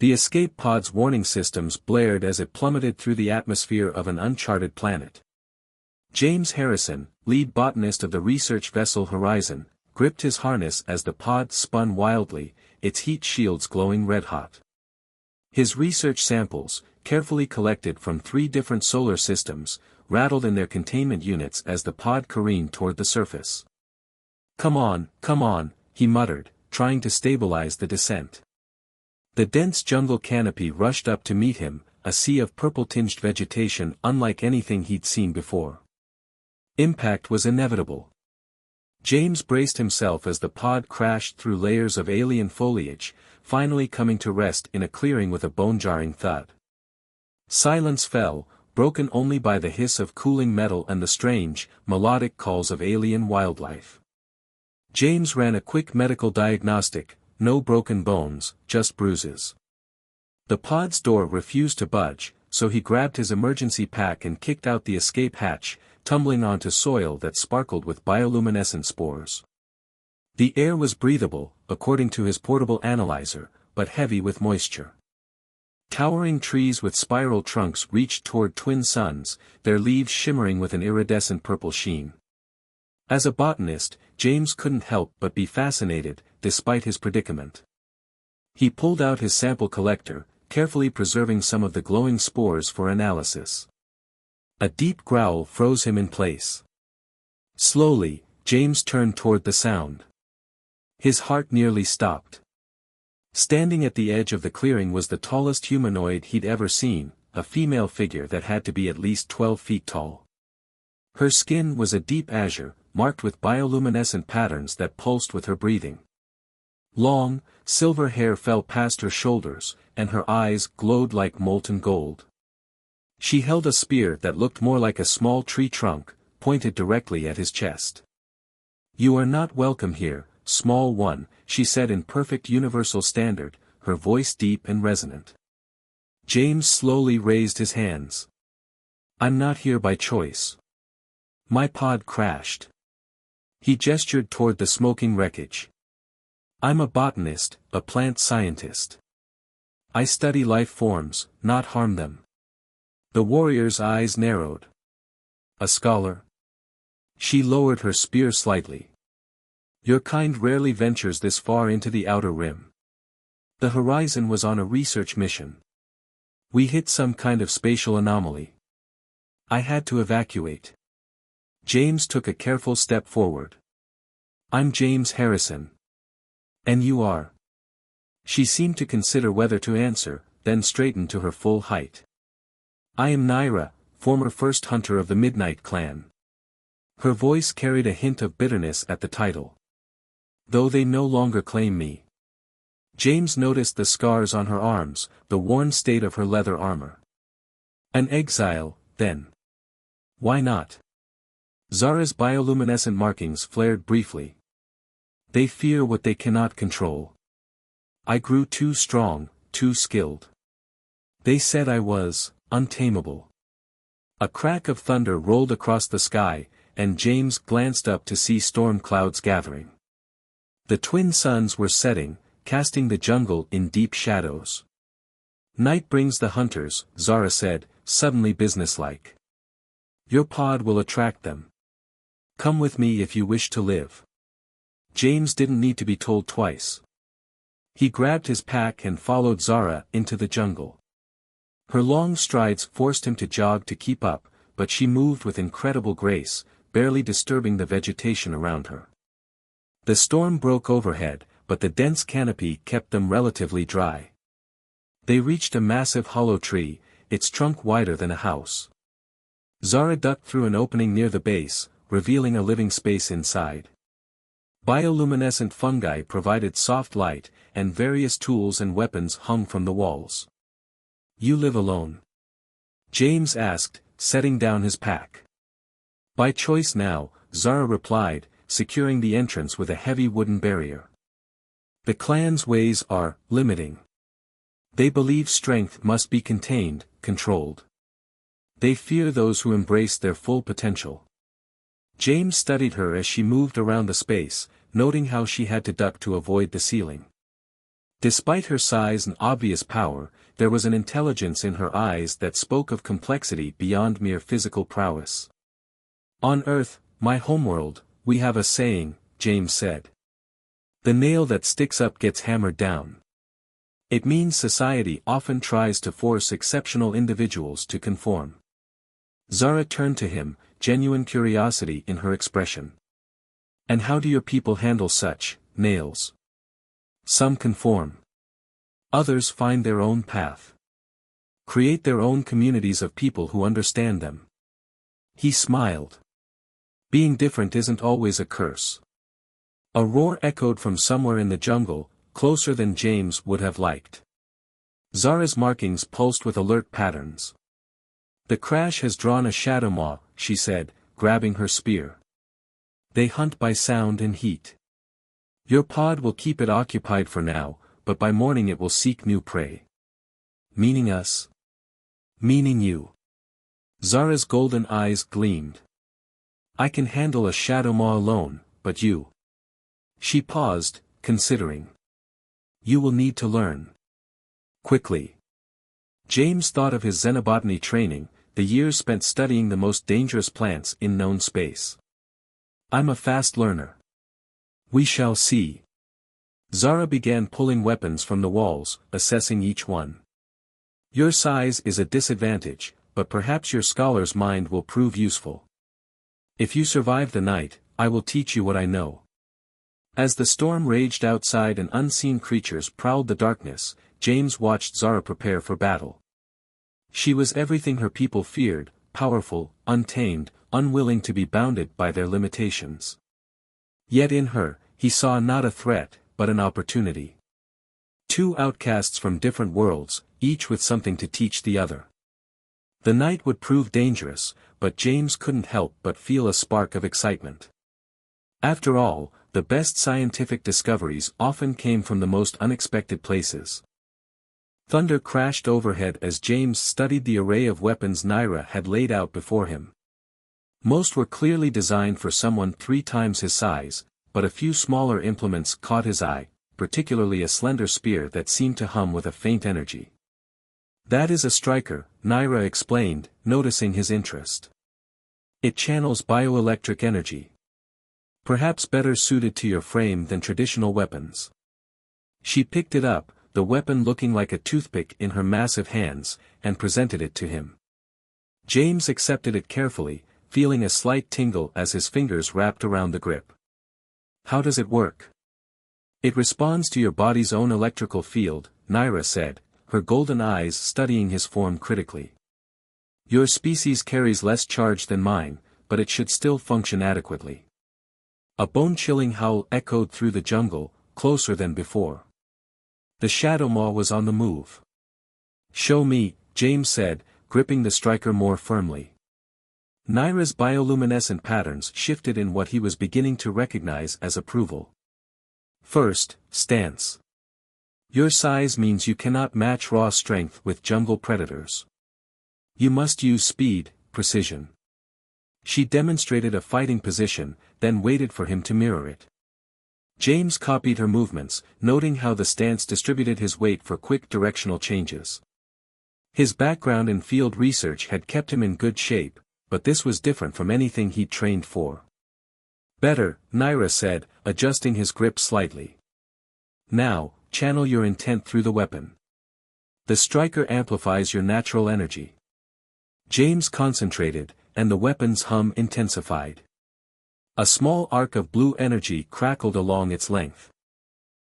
The escape pod's warning systems blared as it plummeted through the atmosphere of an uncharted planet. James Harrison, lead botanist of the research vessel Horizon, gripped his harness as the pod spun wildly, its heat shields glowing red-hot. His research samples, carefully collected from 3 different solar systems, rattled in their containment units as the pod careened toward the surface. Come on, he muttered, trying to stabilize the descent. The dense jungle canopy rushed up to meet him, a sea of purple-tinged vegetation unlike anything he'd seen before. Impact was inevitable. James braced himself as the pod crashed through layers of alien foliage, finally coming to rest in a clearing with a bone-jarring thud. Silence fell, broken only by the hiss of cooling metal and the strange, melodic calls of alien wildlife. James ran a quick medical diagnostic, no broken bones, just bruises. The pod's door refused to budge, so he grabbed his emergency pack and kicked out the escape hatch, tumbling onto soil that sparkled with bioluminescent spores. The air was breathable, according to his portable analyzer, but heavy with moisture. Towering trees with spiral trunks reached toward twin suns, their leaves shimmering with an iridescent purple sheen. As a botanist, James couldn't help but be fascinated, despite his predicament. He pulled out his sample collector, carefully preserving some of the glowing spores for analysis. A deep growl froze him in place. Slowly, James turned toward the sound. His heart nearly stopped. Standing at the edge of the clearing was the tallest humanoid he'd ever seen, a female figure that had to be at least 12 feet tall. Her skin was a deep azure, marked with bioluminescent patterns that pulsed with her breathing. Long, silver hair fell past her shoulders, and her eyes glowed like molten gold. She held a spear that looked more like a small tree trunk, pointed directly at his chest. "You are not welcome here, small one," she said in perfect universal standard, her voice deep and resonant. James slowly raised his hands. "I'm not here by choice. My pod crashed." He gestured toward the smoking wreckage. "I'm a botanist, a plant scientist. I study life forms, not harm them." The warrior's eyes narrowed. "A scholar?" She lowered her spear slightly. "Your kind rarely ventures this far into the outer rim. The Horizon was on a research mission. We hit some kind of spatial anomaly. I had to evacuate." James took a careful step forward. "I'm James Harrison." "And you are?" She seemed to consider whether to answer, then straightened to her full height. "I am Naira, former first hunter of the Midnight Clan." Her voice carried a hint of bitterness at the title. "Though they no longer claim me." James noticed the scars on her arms, the worn state of her leather armor. "An exile, then." "Why not?" Zara's bioluminescent markings flared briefly. "They fear what they cannot control. I grew too strong, too skilled. They said I was untamable." A crack of thunder rolled across the sky, and James glanced up to see storm clouds gathering. The twin suns were setting, casting the jungle in deep shadows. "Night brings the hunters," Zara said, suddenly businesslike. "Your pod will attract them. Come with me if you wish to live." James didn't need to be told twice. He grabbed his pack and followed Zara into the jungle. Her long strides forced him to jog to keep up, but she moved with incredible grace, barely disturbing the vegetation around her. The storm broke overhead, but the dense canopy kept them relatively dry. They reached a massive hollow tree, its trunk wider than a house. Zara ducked through an opening near the base, revealing a living space inside. Bioluminescent fungi provided soft light, and various tools and weapons hung from the walls. "You live alone?" James asked, setting down his pack. "By choice now," Zara replied, securing the entrance with a heavy wooden barrier. "The clan's ways are limiting. They believe strength must be contained, controlled. They fear those who embrace their full potential." James studied her as she moved around the space, noting how she had to duck to avoid the ceiling. Despite her size and obvious power, there was an intelligence in her eyes that spoke of complexity beyond mere physical prowess. "On Earth, my homeworld, we have a saying," James said. "The nail that sticks up gets hammered down." It means society often tries to force exceptional individuals to conform. Zara turned to him, genuine curiosity in her expression. "And how do your people handle such nails?" "Some conform. Others find their own path. Create their own communities of people who understand them." He smiled. Being different isn't always a curse. A roar echoed from somewhere in the jungle, closer than James would have liked. Zara's markings pulsed with alert patterns. "The crash has drawn a shadow maw," she said, grabbing her spear. "They hunt by sound and heat. Your pod will keep it occupied for now, but by morning it will seek new prey." "Meaning us?" "Meaning you." Zara's golden eyes gleamed. "I can handle a shadow maw alone, but you." She paused, considering. "You will need to learn. Quickly." James thought of his xenobotany training, the years spent studying the most dangerous plants in known space. "I'm a fast learner." "We shall see." Zara began pulling weapons from the walls, assessing each one. "Your size is a disadvantage, but perhaps your scholar's mind will prove useful. If you survive the night, I will teach you what I know." As the storm raged outside and unseen creatures prowled the darkness, James watched Zara prepare for battle. She was everything her people feared, powerful, untamed, unwilling to be bounded by their limitations. Yet in her, he saw not a threat, but an opportunity. Two outcasts from different worlds, each with something to teach the other. The night would prove dangerous, but James couldn't help but feel a spark of excitement. After all, the best scientific discoveries often came from the most unexpected places. Thunder crashed overhead as James studied the array of weapons Naira had laid out before him. Most were clearly designed for someone 3 times his size, but a few smaller implements caught his eye, particularly a slender spear that seemed to hum with a faint energy. "That is a striker," Naira explained, noticing his interest. "It channels bioelectric energy. Perhaps better suited to your frame than traditional weapons." She picked it up, the weapon looking like a toothpick in her massive hands, and presented it to him. James accepted it carefully, feeling a slight tingle as his fingers wrapped around the grip. "How does it work?" "It responds to your body's own electrical field," Naira said, her golden eyes studying his form critically. "Your species carries less charge than mine, but it should still function adequately." A bone-chilling howl echoed through the jungle, closer than before. The shadow maw was on the move. "Show me," James said, gripping the striker more firmly. Naira's bioluminescent patterns shifted in what he was beginning to recognize as approval. "First, stance. Your size means you cannot match raw strength with jungle predators. You must use speed, precision." She demonstrated a fighting position, then waited for him to mirror it. James copied her movements, noting how the stance distributed his weight for quick directional changes. His background in field research had kept him in good shape, but this was different from anything he'd trained for. "Better," Naira said, adjusting his grip slightly. "Now, channel your intent through the weapon. The striker amplifies your natural energy." James concentrated, and the weapon's hum intensified. A small arc of blue energy crackled along its length.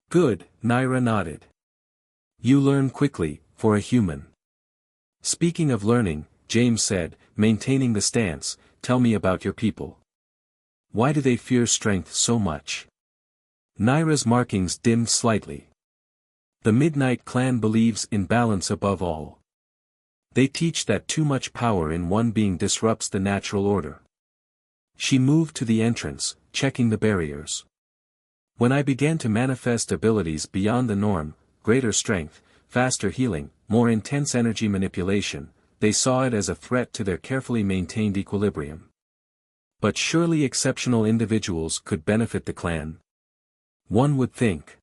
"Good," Naira nodded. "You learn quickly, for a human." "Speaking of learning," James said, maintaining the stance, "tell me about your people. Why do they fear strength so much?" Naira's markings dimmed slightly. "The Midnight Clan believes in balance above all. They teach that too much power in one being disrupts the natural order." She moved to the entrance, checking the barriers. "When I began to manifest abilities beyond the norm, greater strength, faster healing, more intense energy manipulation, they saw it as a threat to their carefully maintained equilibrium. But surely exceptional individuals could benefit the clan? One would think.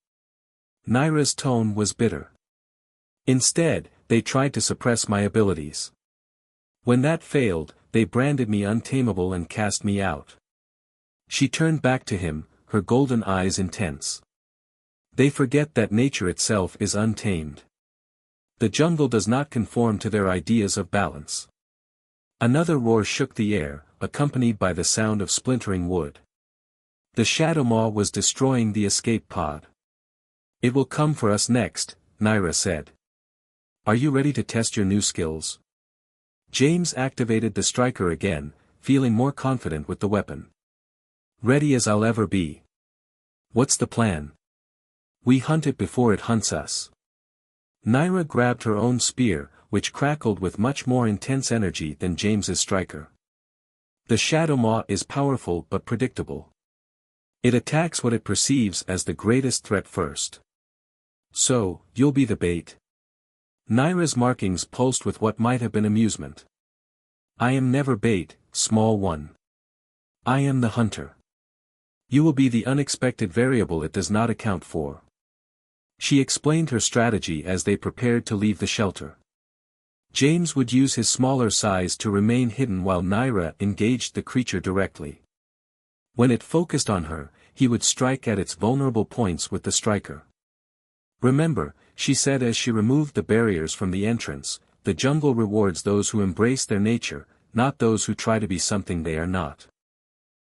Naira's tone was bitter. Instead, they tried to suppress my abilities. When that failed, they branded me untamable and cast me out. She turned back to him, her golden eyes intense. They forget that nature itself is untamed. The jungle does not conform to their ideas of balance. Another roar shook the air, accompanied by the sound of splintering wood. The Shadow Maw was destroying the escape pod. "It will come for us next," Naira said. "Are you ready to test your new skills?" James activated the striker again, feeling more confident with the weapon. "Ready as I'll ever be." "What's the plan?" "We hunt it before it hunts us." Naira grabbed her own spear, which crackled with much more intense energy than James's striker. The Shadow Maw is powerful but predictable. It attacks what it perceives as the greatest threat first. "So, you'll be the bait?" Naira's markings pulsed with what might have been amusement. "I am never bait, small one. I am the hunter. You will be the unexpected variable it does not account for." She explained her strategy as they prepared to leave the shelter. James would use his smaller size to remain hidden while Naira engaged the creature directly. When it focused on her, he would strike at its vulnerable points with the striker. "Remember," she said as she removed the barriers from the entrance, "the jungle rewards those who embrace their nature, not those who try to be something they are not.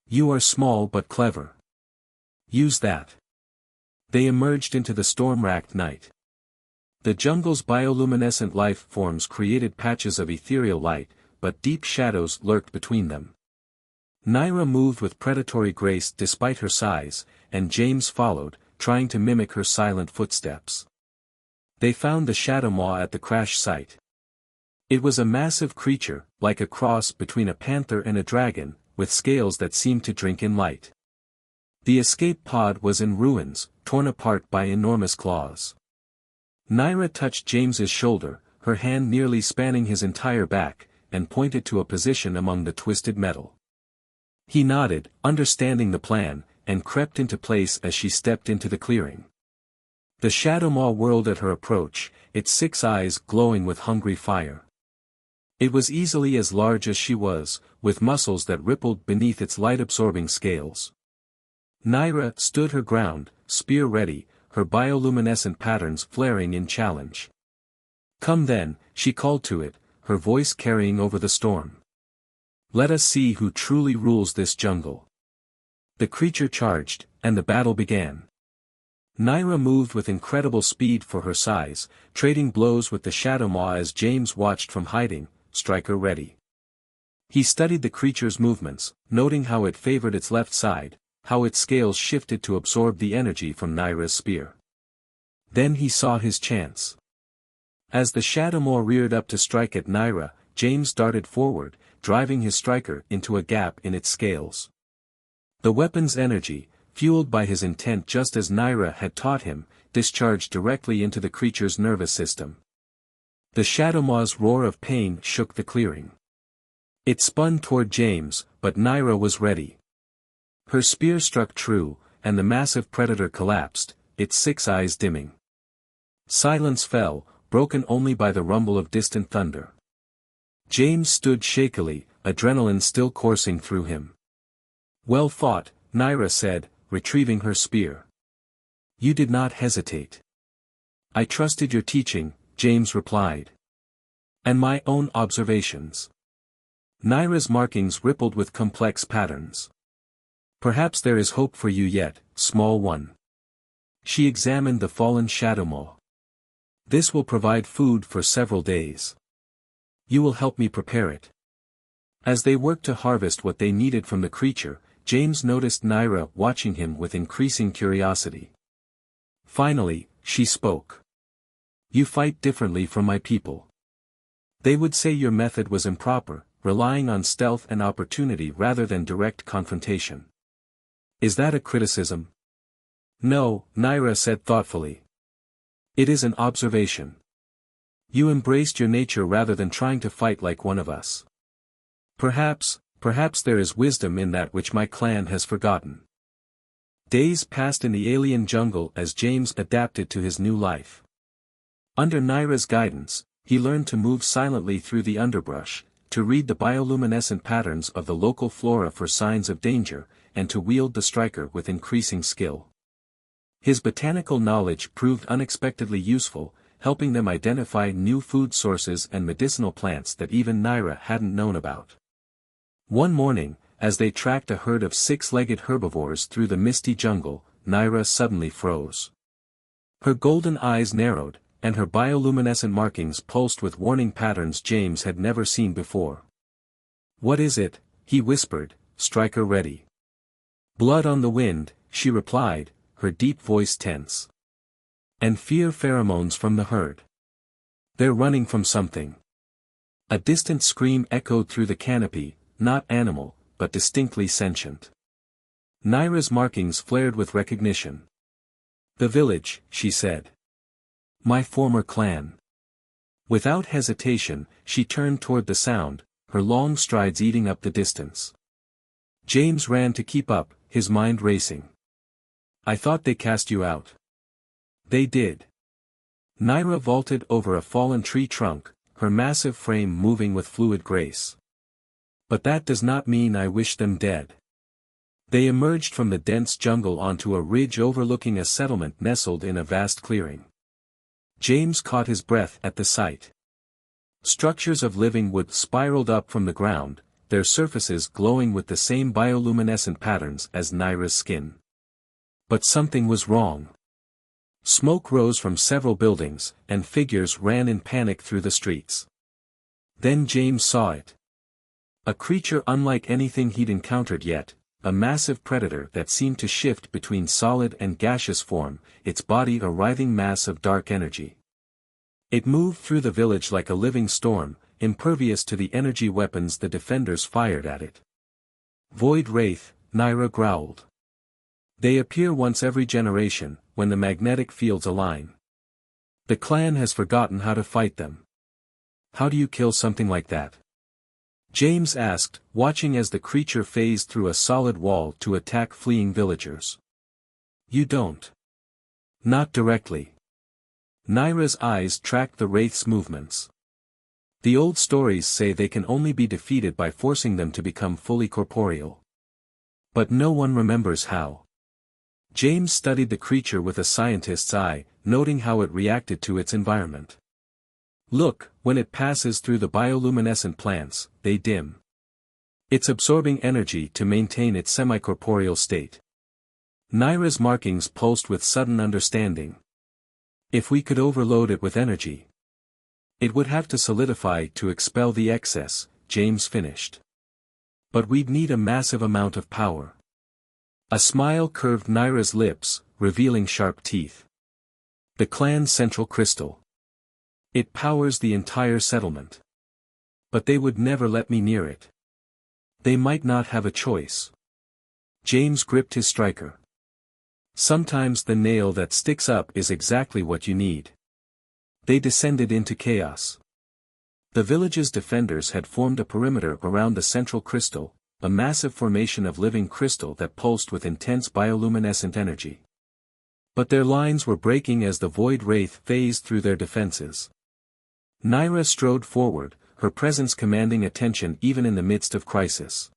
You are small but clever. Use that." They emerged into the storm-racked night. The jungle's bioluminescent life forms created patches of ethereal light, but deep shadows lurked between them. Naira moved with predatory grace despite her size, and James followed, trying to mimic her silent footsteps. They found the Shadow Maw at the crash site. It was a massive creature, like a cross between a panther and a dragon, with scales that seemed to drink in light. The escape pod was in ruins, torn apart by enormous claws. Naira touched James's shoulder, her hand nearly spanning his entire back, and pointed to a position among the twisted metal. He nodded, understanding the plan, and crept into place as she stepped into the clearing. The Shadow Maw whirled at her approach, its 6 eyes glowing with hungry fire. It was easily as large as she was, with muscles that rippled beneath its light-absorbing scales. Naira stood her ground, spear ready, her bioluminescent patterns flaring in challenge. "Come then," she called to it, her voice carrying over the storm. "Let us see who truly rules this jungle." The creature charged, and the battle began. Naira moved with incredible speed for her size, trading blows with the Shadow Maw as James watched from hiding, striker ready. He studied the creature's movements, noting how it favored its left side, how its scales shifted to absorb the energy from Naira's spear. Then he saw his chance. As the Shadow Maw reared up to strike at Naira, James darted forward, driving his striker into a gap in its scales. The weapon's energy, fueled by his intent just as Naira had taught him, discharged directly into the creature's nervous system. The Shadow Maw's roar of pain shook the clearing. It spun toward James, but Naira was ready. Her spear struck true, and the massive predator collapsed, its 6 eyes dimming. Silence fell, broken only by the rumble of distant thunder. James stood shakily, adrenaline still coursing through him. "Well fought," Naira said, retrieving her spear. "You did not hesitate." "I trusted your teaching," James replied. "And my own observations." Naira's markings rippled with complex patterns. "Perhaps there is hope for you yet, small one." She examined the fallen Shadow Maw. "This will provide food for several days. You will help me prepare it." As they worked to harvest what they needed from the creature, James noticed Naira watching him with increasing curiosity. Finally, she spoke. "You fight differently from my people. They would say your method was improper, relying on stealth and opportunity rather than direct confrontation. Is that a criticism?" "No," Naira said thoughtfully. "It is an observation. You embraced your nature rather than trying to fight like one of us. Perhaps there is wisdom in that which my clan has forgotten." Days passed in the alien jungle as James adapted to his new life. Under Naira's guidance, he learned to move silently through the underbrush, to read the bioluminescent patterns of the local flora for signs of danger, and to wield the striker with increasing skill. His botanical knowledge proved unexpectedly useful, helping them identify new food sources and medicinal plants that even Naira hadn't known about. One morning, as they tracked a herd of six-legged herbivores through the misty jungle, Naira suddenly froze. Her golden eyes narrowed, and her bioluminescent markings pulsed with warning patterns James had never seen before. "What is it?" he whispered, "Striker ready." "Blood on the wind," she replied, her deep voice tense. "And fear pheromones from the herd. They're running from something." A distant scream echoed through the canopy, not animal, but distinctly sentient. Naira's markings flared with recognition. "The village," she said. "My former clan." Without hesitation, she turned toward the sound, her long strides eating up the distance. James ran to keep up, his mind racing. "I thought they cast you out." "They did." Naira vaulted over a fallen tree trunk, her massive frame moving with fluid grace. "But that does not mean I wish them dead." They emerged from the dense jungle onto a ridge overlooking a settlement nestled in a vast clearing. James caught his breath at the sight. Structures of living wood spiraled up from the ground, their surfaces glowing with the same bioluminescent patterns as Naira's skin. But something was wrong. Smoke rose from several buildings, and figures ran in panic through the streets. Then James saw it. A creature unlike anything he'd encountered yet, a massive predator that seemed to shift between solid and gaseous form, its body a writhing mass of dark energy. It moved through the village like a living storm, impervious to the energy weapons the defenders fired at it. "Void Wraith," Naira growled. "They appear once every generation, when the magnetic fields align. The clan has forgotten how to fight them." "How do you kill something like that?" James asked, watching as the creature phased through a solid wall to attack fleeing villagers. "You don't." "Not directly." Naira's eyes tracked the wraith's movements. "The old stories say they can only be defeated by forcing them to become fully corporeal. But no one remembers how." James studied the creature with a scientist's eye, noting how it reacted to its environment. "Look, when it passes through the bioluminescent plants, they dim. It's absorbing energy to maintain its semi-corporeal state." Naira's markings pulsed with sudden understanding. "If we could overload it with energy, it would have to solidify to expel the excess," James finished. "But we'd need a massive amount of power." A smile curved Naira's lips, revealing sharp teeth. "The clan's central crystal. It powers the entire settlement. But they would never let me near it." "They might not have a choice." James gripped his striker. "Sometimes the nail that sticks up is exactly what you need." They descended into chaos. The village's defenders had formed a perimeter around the central crystal, a massive formation of living crystal that pulsed with intense bioluminescent energy. But their lines were breaking as the Void Wraith phased through their defenses. Naira strode forward, her presence commanding attention even in the midst of crisis.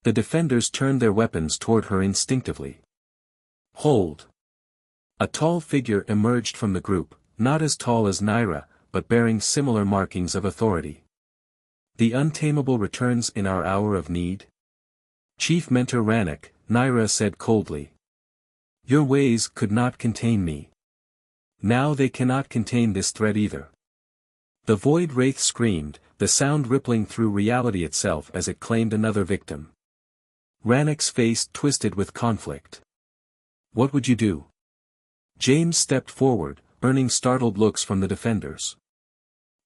The defenders turned their weapons toward her instinctively. "Hold!" A tall figure emerged from the group, not as tall as Naira, but bearing similar markings of authority. "The Untamable returns in our hour of need?" "Chief Mentor Rannoch," Naira said coldly. "Your ways could not contain me. Now they cannot contain this threat either." The Void Wraith screamed, the sound rippling through reality itself as it claimed another victim. Rannoch's face twisted with conflict. "What would you do?" James stepped forward, earning startled looks from the defenders.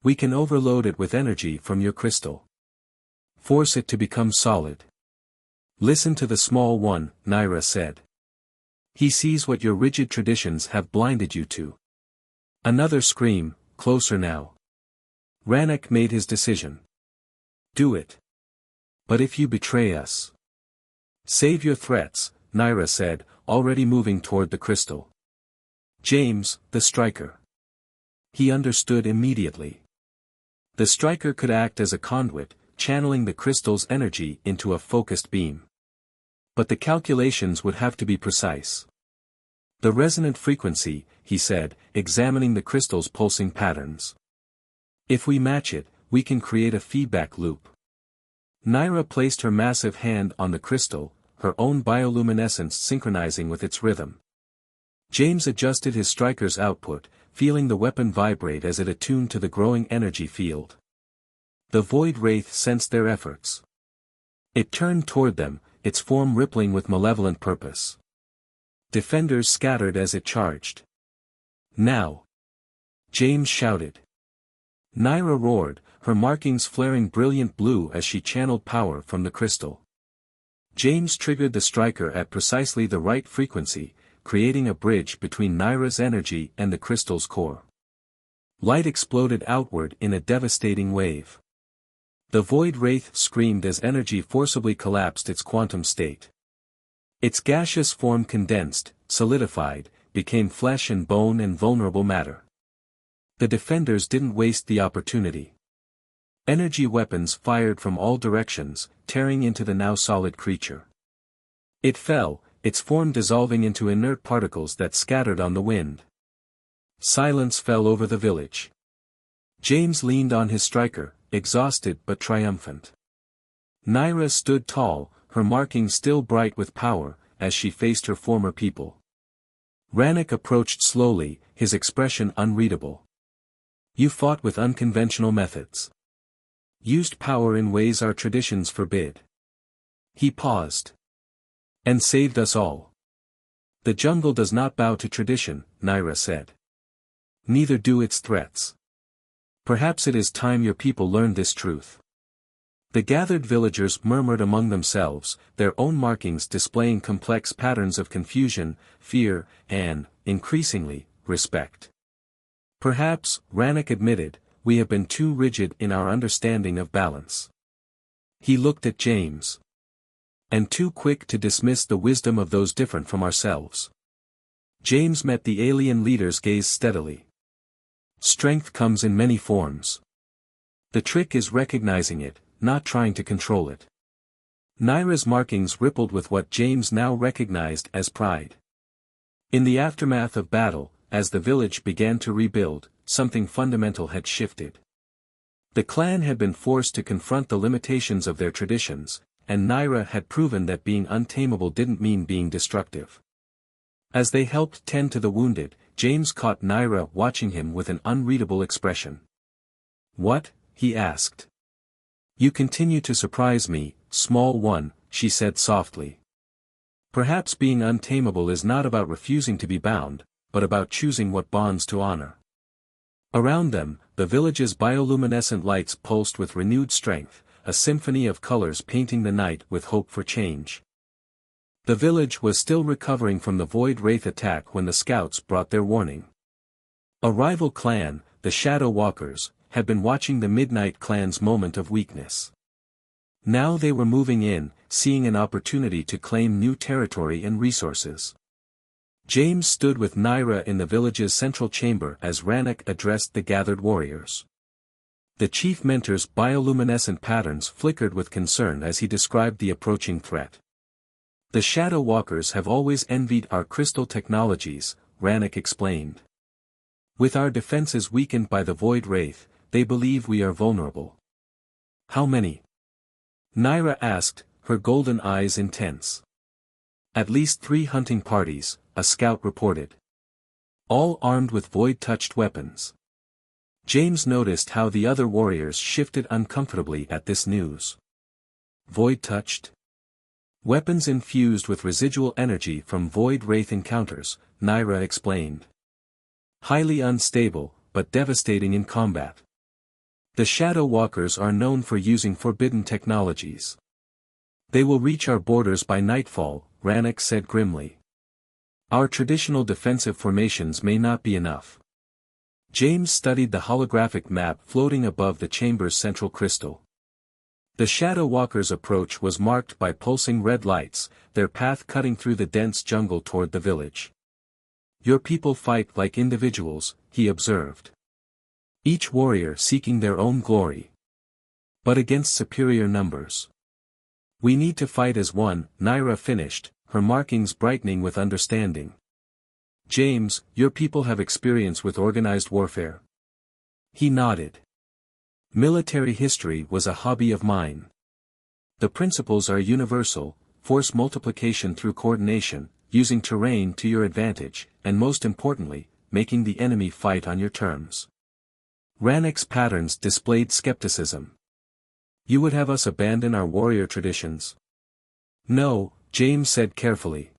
"We can overload it with energy from your crystal. Force it to become solid." "Listen to the small one," Naira said. "He sees what your rigid traditions have blinded you to." Another scream, closer now. Rannoch made his decision. "Do it. But if you betray us..." "Save your threats," Naira said, already moving toward the crystal. James, the striker. He understood immediately. The striker could act as a conduit, channeling the crystal's energy into a focused beam. But the calculations would have to be precise. The resonant frequency, he said, examining the crystal's pulsing patterns. If we match it, we can create a feedback loop. Naira placed her massive hand on the crystal, her own bioluminescence synchronizing with its rhythm. James adjusted his striker's output, feeling the weapon vibrate as it attuned to the growing energy field. The Void Wraith sensed their efforts. It turned toward them, its form rippling with malevolent purpose. Defenders scattered as it charged. Now! James shouted. Naira roared, her markings flaring brilliant blue as she channeled power from the crystal. James triggered the striker at precisely the right frequency, creating a bridge between Naira's energy and the crystal's core. Light exploded outward in a devastating wave. The Void Wraith screamed as energy forcibly collapsed its quantum state. Its gaseous form condensed, solidified, became flesh and bone and vulnerable matter. The defenders didn't waste the opportunity. Energy weapons fired from all directions, tearing into the now solid creature. It fell, its form dissolving into inert particles that scattered on the wind. Silence fell over the village. James leaned on his striker, exhausted but triumphant. Naira stood tall, her markings still bright with power, as she faced her former people. Rannoch approached slowly, his expression unreadable. You fought with unconventional methods. Used power in ways our traditions forbid. He paused. And saved us all. The jungle does not bow to tradition, Naira said. Neither do its threats. Perhaps it is time your people learned this truth. The gathered villagers murmured among themselves, their own markings displaying complex patterns of confusion, fear, and, increasingly, respect. Perhaps, Rannoch admitted, we have been too rigid in our understanding of balance. He looked at James. And too quick to dismiss the wisdom of those different from ourselves. James met the alien leader's gaze steadily. Strength comes in many forms. The trick is recognizing it, not trying to control it. Naira's markings rippled with what James now recognized as pride. In the aftermath of battle, as the village began to rebuild, something fundamental had shifted. The clan had been forced to confront the limitations of their traditions, and Naira had proven that being untamable didn't mean being destructive. As they helped tend to the wounded, James caught Naira watching him with an unreadable expression. What? He asked. You continue to surprise me, small one, she said softly. Perhaps being untamable is not about refusing to be bound, but about choosing what bonds to honor. Around them, the village's bioluminescent lights pulsed with renewed strength, a symphony of colors painting the night with hope for change. The village was still recovering from the Void Wraith attack when the scouts brought their warning. A rival clan, the Shadow Walkers, had been watching the Midnight Clan's moment of weakness. Now they were moving in, seeing an opportunity to claim new territory and resources. James stood with Naira in the village's central chamber as Rannoch addressed the gathered warriors. The chief mentor's bioluminescent patterns flickered with concern as he described the approaching threat. The Shadow Walkers have always envied our crystal technologies, Rannoch explained. With our defenses weakened by the Void Wraith, they believe we are vulnerable. How many? Naira asked, her golden eyes intense. At least 3 hunting parties, a scout reported. All armed with void-touched weapons. James noticed how the other warriors shifted uncomfortably at this news. Void-touched? Weapons infused with residual energy from Void Wraith encounters, Naira explained. Highly unstable, but devastating in combat. The Shadow Walkers are known for using forbidden technologies. They will reach our borders by nightfall, Rannoch said grimly. Our traditional defensive formations may not be enough. James studied the holographic map floating above the chamber's central crystal. The Shadow Walkers' approach was marked by pulsing red lights, their path cutting through the dense jungle toward the village. "Your people fight like individuals," he observed. "Each warrior seeking their own glory. But against superior numbers. We need to fight as one," Naira finished, her markings brightening with understanding. "James, your people have experience with organized warfare?" He nodded. "Military history was a hobby of mine. The principles are universal: force multiplication through coordination, using terrain to your advantage, and most importantly, making the enemy fight on your terms." Rannick's patterns displayed skepticism. "You would have us abandon our warrior traditions?" "No," James said carefully.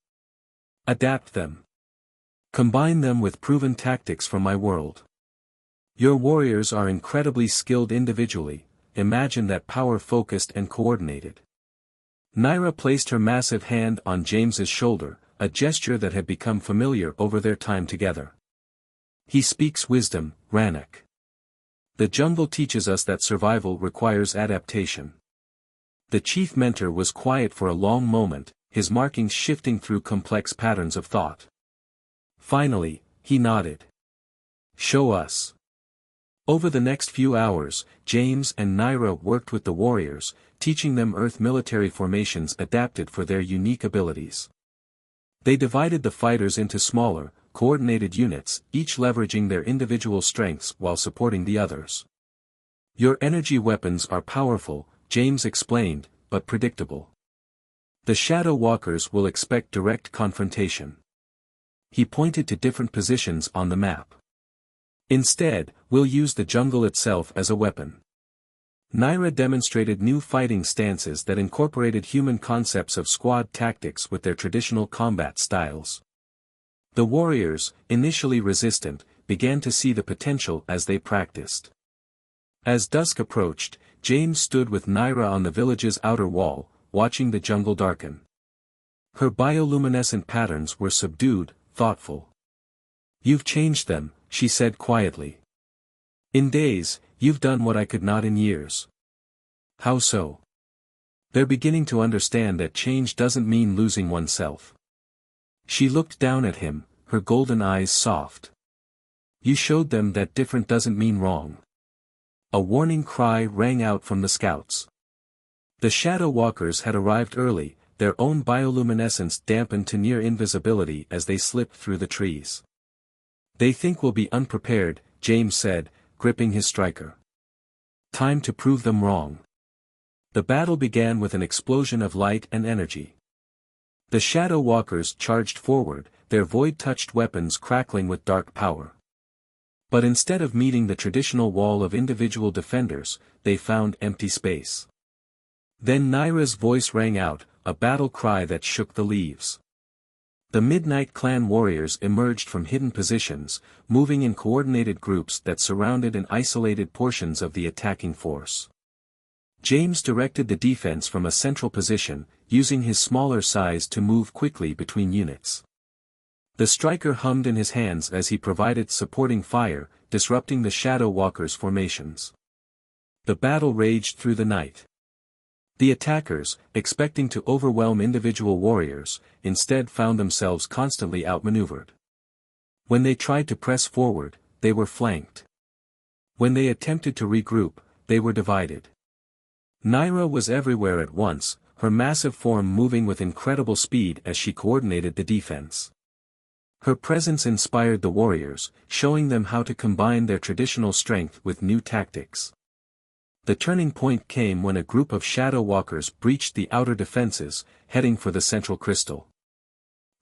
"Adapt them. Combine them with proven tactics from my world. Your warriors are incredibly skilled individually, imagine that power focused and coordinated." Naira placed her massive hand on James's shoulder, a gesture that had become familiar over their time together. "He speaks wisdom, Rannick. The jungle teaches us that survival requires adaptation." The chief mentor was quiet for a long moment, his markings shifting through complex patterns of thought. Finally, he nodded. "Show us." Over the next few hours, James and Naira worked with the warriors, teaching them Earth military formations adapted for their unique abilities. They divided the fighters into smaller, coordinated units, each leveraging their individual strengths while supporting the others. "Your energy weapons are powerful," James explained, "but predictable. The Shadow Walkers will expect direct confrontation." He pointed to different positions on the map. "Instead, we'll use the jungle itself as a weapon." Naira demonstrated new fighting stances that incorporated human concepts of squad tactics with their traditional combat styles. The warriors, initially resistant, began to see the potential as they practiced. As dusk approached, James stood with Naira on the village's outer wall, watching the jungle darken. Her bioluminescent patterns were subdued, thoughtful. "You've changed them," she said quietly. "In days, you've done what I could not in years." "How so?" "They're beginning to understand that change doesn't mean losing oneself." She looked down at him, her golden eyes soft. "You showed them that different doesn't mean wrong." A warning cry rang out from the scouts. The Shadow Walkers had arrived early, their own bioluminescence dampened to near invisibility as they slipped through the trees. "They think we'll be unprepared," James said, gripping his striker. "Time to prove them wrong." The battle began with an explosion of light and energy. The Shadow Walkers charged forward, their void-touched weapons crackling with dark power. But instead of meeting the traditional wall of individual defenders, they found empty space. Then Naira's voice rang out, a battle cry that shook the leaves. The Midnight Clan warriors emerged from hidden positions, moving in coordinated groups that surrounded and isolated portions of the attacking force. James directed the defense from a central position, using his smaller size to move quickly between units. The striker hummed in his hands as he provided supporting fire, disrupting the Shadow Walkers' formations. The battle raged through the night. The attackers, expecting to overwhelm individual warriors, instead found themselves constantly outmaneuvered. When they tried to press forward, they were flanked. When they attempted to regroup, they were divided. Naira was everywhere at once, her massive form moving with incredible speed as she coordinated the defense. Her presence inspired the warriors, showing them how to combine their traditional strength with new tactics. The turning point came when a group of Shadow Walkers breached the outer defenses, heading for the central crystal.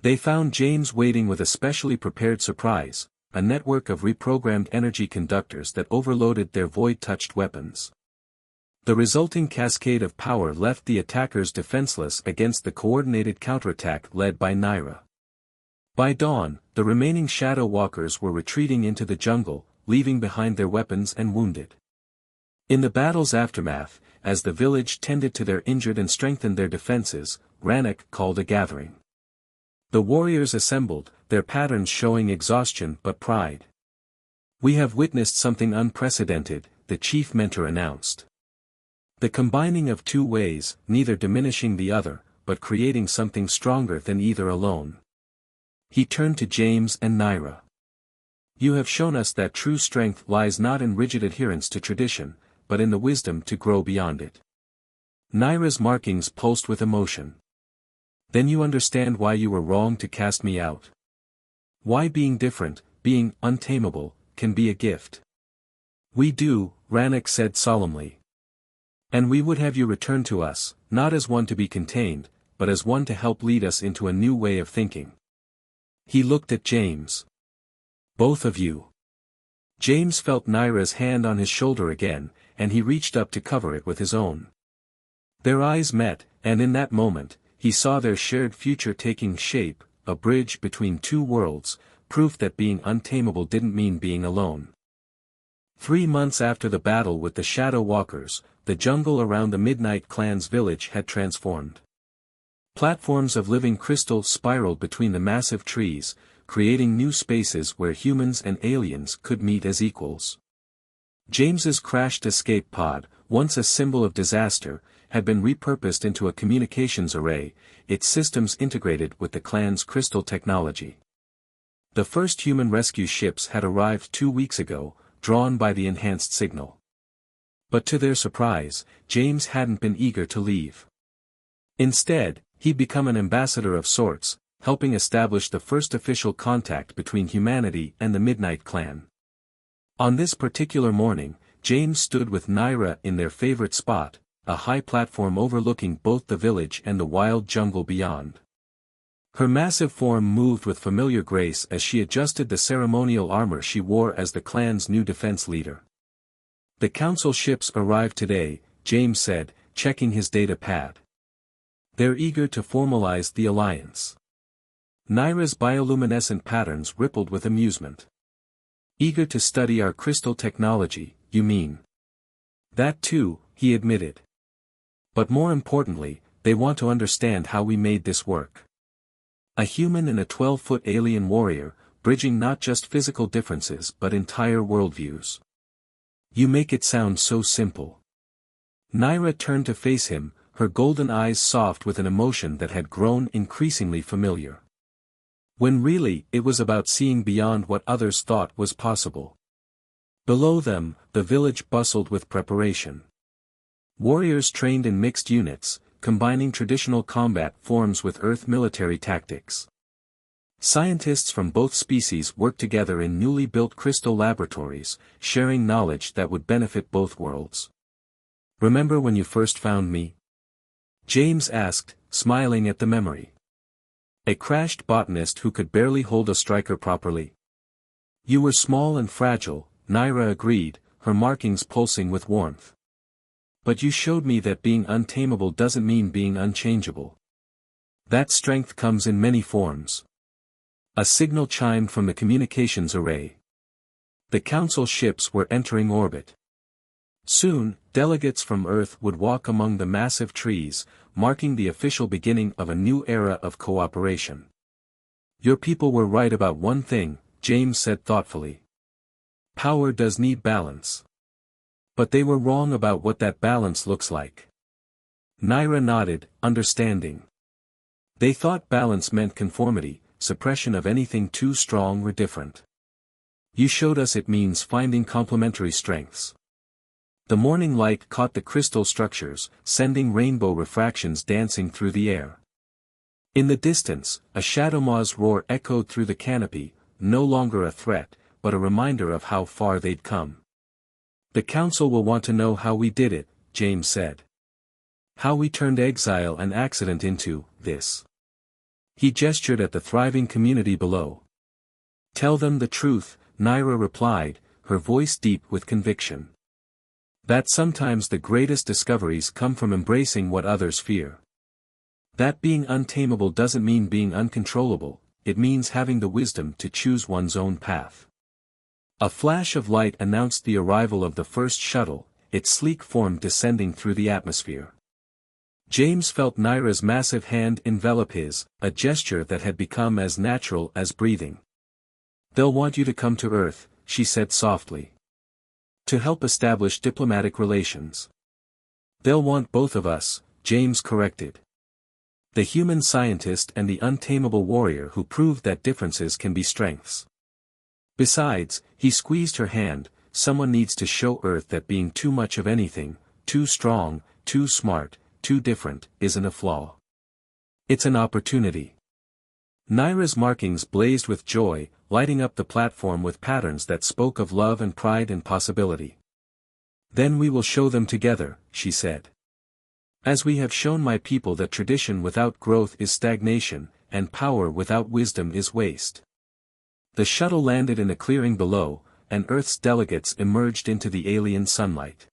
They found James waiting with a specially prepared surprise, a network of reprogrammed energy conductors that overloaded their void-touched weapons. The resulting cascade of power left the attackers defenseless against the coordinated counterattack led by Naira. By dawn, the remaining Shadow Walkers were retreating into the jungle, leaving behind their weapons and wounded. In the battle's aftermath, as the village tended to their injured and strengthened their defenses, Rannick called a gathering. The warriors assembled, their patterns showing exhaustion but pride. "We have witnessed something unprecedented," the chief mentor announced. The combining of two ways, neither diminishing the other, but creating something stronger than either alone. He turned to James and Naira. You have shown us that true strength lies not in rigid adherence to tradition, but in the wisdom to grow beyond it. Naira's markings pulsed with emotion. Then you understand why you were wrong to cast me out. Why being different, being untamable, can be a gift. We do, Rannoch said solemnly. And we would have you return to us, not as one to be contained, but as one to help lead us into a new way of thinking. He looked at James. Both of you. James felt Naira's hand on his shoulder again, and he reached up to cover it with his own. Their eyes met, and in that moment, he saw their shared future taking shape, a bridge between two worlds, proof that being untamable didn't mean being alone. 3 months after the battle with the Shadow Walkers, the jungle around the Midnight Clan's village had transformed. Platforms of living crystal spiraled between the massive trees, creating new spaces where humans and aliens could meet as equals. James's crashed escape pod, once a symbol of disaster, had been repurposed into a communications array, its systems integrated with the clan's crystal technology. The first human rescue ships had arrived 2 weeks ago, drawn by the enhanced signal. But to their surprise, James hadn't been eager to leave. Instead, he'd become an ambassador of sorts, helping establish the first official contact between humanity and the Midnight Clan. On this particular morning, James stood with Naira in their favorite spot, a high platform overlooking both the village and the wild jungle beyond. Her massive form moved with familiar grace as she adjusted the ceremonial armor she wore as the clan's new defense leader. The council ships arrived today, James said, checking his data pad. They're eager to formalize the alliance. Naira's bioluminescent patterns rippled with amusement. Eager to study our crystal technology, you mean? That too, he admitted. But more importantly, they want to understand how we made this work. A human and a 12-foot alien warrior, bridging not just physical differences but entire worldviews. You make it sound so simple. Naira turned to face him, her golden eyes soft with an emotion that had grown increasingly familiar. When really, it was about seeing beyond what others thought was possible. Below them, the village bustled with preparation. Warriors trained in mixed units, combining traditional combat forms with Earth military tactics. Scientists from both species worked together in newly built crystal laboratories, sharing knowledge that would benefit both worlds. Remember when you first found me? James asked, smiling at the memory. A crashed botanist who could barely hold a striker properly. You were small and fragile, Naira agreed, her markings pulsing with warmth. But you showed me that being untamable doesn't mean being unchangeable. That strength comes in many forms. A signal chimed from the communications array. The council ships were entering orbit. Soon, delegates from Earth would walk among the massive trees, marking the official beginning of a new era of cooperation. Your people were right about one thing, James said thoughtfully. Power does need balance. But they were wrong about what that balance looks like. Naira nodded, understanding. They thought balance meant conformity, suppression of anything too strong or different. You showed us it means finding complementary strengths. The morning light caught the crystal structures, sending rainbow refractions dancing through the air. In the distance, a shadowmaw's roar echoed through the canopy, no longer a threat, but a reminder of how far they'd come. The council will want to know how we did it, James said. How we turned exile and accident into this. He gestured at the thriving community below. Tell them the truth, Naira replied, her voice deep with conviction. That sometimes the greatest discoveries come from embracing what others fear. That being untamable doesn't mean being uncontrollable, it means having the wisdom to choose one's own path. A flash of light announced the arrival of the first shuttle, its sleek form descending through the atmosphere. James felt Naira's massive hand envelop his, a gesture that had become as natural as breathing. They'll want you to come to Earth, she said softly. To help establish diplomatic relations. They'll want both of us, James corrected. The human scientist and the untamable warrior who proved that differences can be strengths. Besides, he squeezed her hand, someone needs to show Earth that being too much of anything, too strong, too smart, too different, isn't a flaw. It's an opportunity. Naira's markings blazed with joy, lighting up the platform with patterns that spoke of love and pride and possibility. Then we will show them together, she said. As we have shown my people that tradition without growth is stagnation, and power without wisdom is waste. The shuttle landed in a clearing below, and Earth's delegates emerged into the alien sunlight.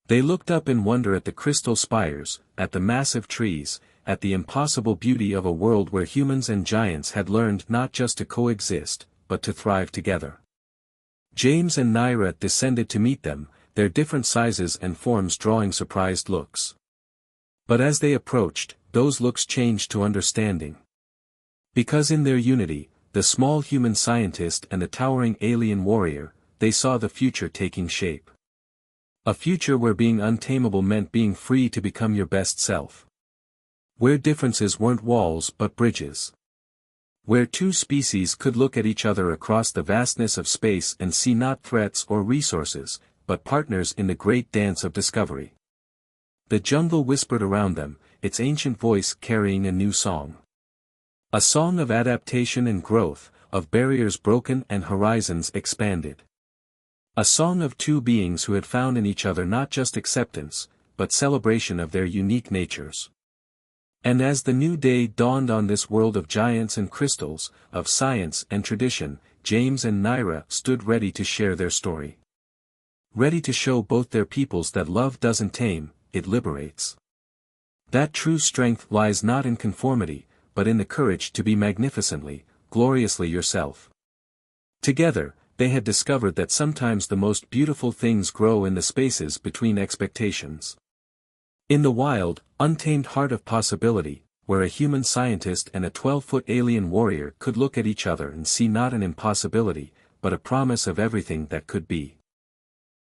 They looked up in wonder at the crystal spires, at the massive trees, at the impossible beauty of a world where humans and giants had learned not just to coexist, but to thrive together. James and Naira descended to meet them, their different sizes and forms drawing surprised looks. But as they approached, those looks changed to understanding. Because in their unity, the small human scientist and the towering alien warrior, they saw the future taking shape. A future where being untamable meant being free to become your best self. Where differences weren't walls but bridges. Where two species could look at each other across the vastness of space and see not threats or resources, but partners in the great dance of discovery. The jungle whispered around them, its ancient voice carrying a new song. A song of adaptation and growth, of barriers broken and horizons expanded. A song of two beings who had found in each other not just acceptance, but celebration of their unique natures. And as the new day dawned on this world of giants and crystals, of science and tradition, James and Naira stood ready to share their story. Ready to show both their peoples that love doesn't tame, it liberates. That true strength lies not in conformity, but in the courage to be magnificently, gloriously yourself. Together, they had discovered that sometimes the most beautiful things grow in the spaces between expectations. In the wild, untamed heart of possibility, where a human scientist and a 12-foot alien warrior could look at each other and see not an impossibility, but a promise of everything that could be.